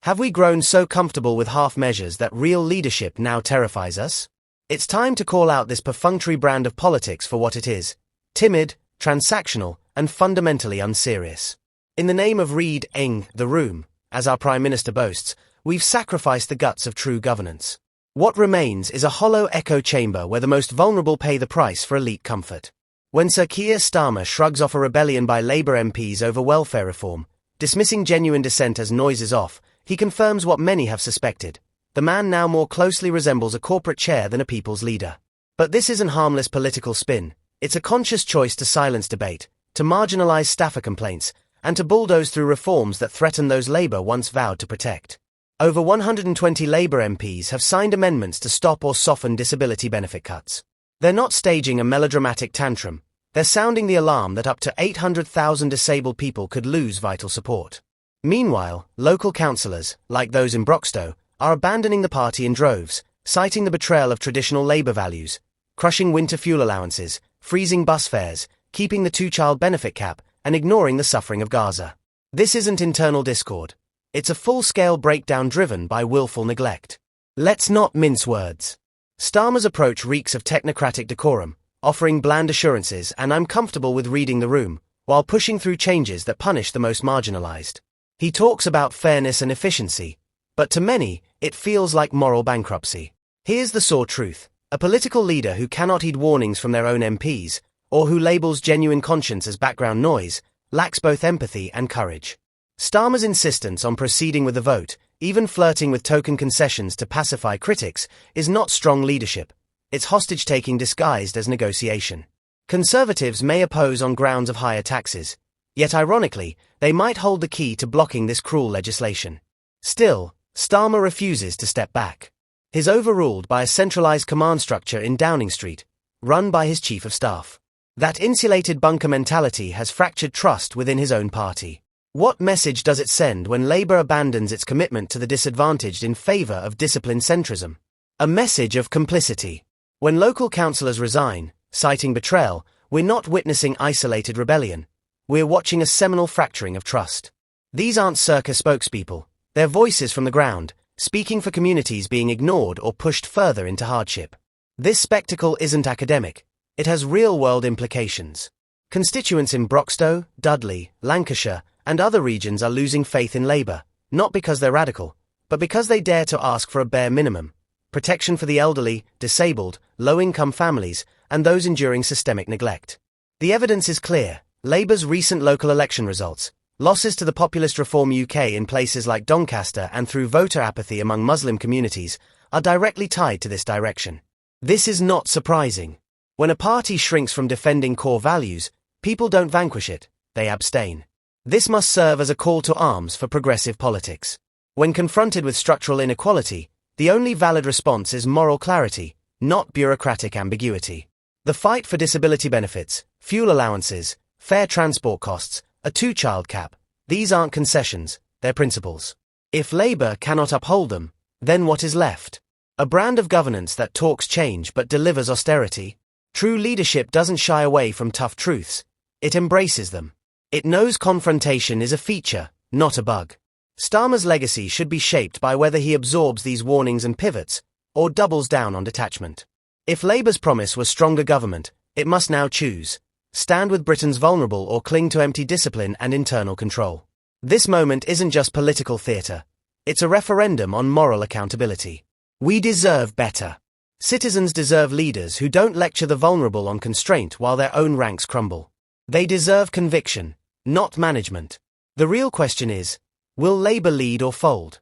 Have we grown so comfortable with half measures that real leadership now terrifies us? It's time to call out this perfunctory brand of politics for what it is: timid, transactional, and fundamentally unserious. In the name of reading the room, as our Prime Minister boasts, we've sacrificed the guts of true governance. What remains is a hollow echo chamber where the most vulnerable pay the price for elite comfort. When Sir Keir Starmer shrugs off a rebellion by Labour MPs over welfare reform, dismissing genuine dissent as noises off, he confirms what many have suspected: the man now more closely resembles a corporate chair than a people's leader. But this isn't harmless political spin. It's a conscious choice to silence debate, to marginalise staffer complaints, and to bulldoze through reforms that threaten those Labour once vowed to protect. Over 120 Labour MPs have signed amendments to stop or soften disability benefit cuts. They're not staging a melodramatic tantrum. They're sounding the alarm that up to 800,000 disabled people could lose vital support. Meanwhile, local councillors, like those in Broxtowe, are abandoning the party in droves, citing the betrayal of traditional Labour values, crushing winter fuel allowances, freezing bus fares, keeping the two-child benefit cap, and ignoring the suffering of Gaza. This isn't internal discord. It's a full-scale breakdown driven by willful neglect. Let's not mince words. Starmer's approach reeks of technocratic decorum, offering bland assurances and "I'm comfortable with reading the room," while pushing through changes that punish the most marginalised. He talks about fairness and efficiency, but to many, it feels like moral bankruptcy. Here's the sore truth: a political leader who cannot heed warnings from their own MPs, or who labels genuine conscience as background noise, lacks both empathy and courage. Starmer's insistence on proceeding with the vote, even flirting with token concessions to pacify critics, is not strong leadership. It's hostage-taking disguised as negotiation. Conservatives may oppose on grounds of higher taxes, yet ironically, they might hold the key to blocking this cruel legislation. Still, Starmer refuses to step back. He's overruled by a centralised command structure in Downing Street, run by his chief of staff. That insulated bunker mentality has fractured trust within his own party. What message does it send when Labour abandons its commitment to the disadvantaged in favour of discipline centrism? A message of complicity. When local councillors resign, citing betrayal, we're not witnessing isolated rebellion. We're watching a seminal fracturing of trust. These aren't circus spokespeople. They're voices from the ground, speaking for communities being ignored or pushed further into hardship. This spectacle isn't academic. It has real-world implications. Constituents in Broxtowe, Dudley, Lancashire, and other regions are losing faith in Labour, not because they're radical, but because they dare to ask for a bare minimum: protection for the elderly, disabled, low-income families, and those enduring systemic neglect. The evidence is clear. Labour's recent local election results, losses to the populist Reform UK in places like Doncaster and through voter apathy among Muslim communities, are directly tied to this direction. This is not surprising. When a party shrinks from defending core values, people don't vanquish it, they abstain. This must serve as a call to arms for progressive politics. When confronted with structural inequality, the only valid response is moral clarity, not bureaucratic ambiguity. The fight for disability benefits, fuel allowances, fair transport costs, a two-child cap, these aren't concessions, they're principles. If Labour cannot uphold them, then what is left? A brand of governance that talks change but delivers austerity? True leadership doesn't shy away from tough truths. It embraces them. It knows confrontation is a feature, not a bug. Starmer's legacy should be shaped by whether he absorbs these warnings and pivots, or doubles down on detachment. If Labour's promise was stronger government, it must now choose: stand with Britain's vulnerable or cling to empty discipline and internal control. This moment isn't just political theatre. It's a referendum on moral accountability. We deserve better. Citizens deserve leaders who don't lecture the vulnerable on constraint while their own ranks crumble. They deserve conviction, not management. The real question is, will Labour lead or fold?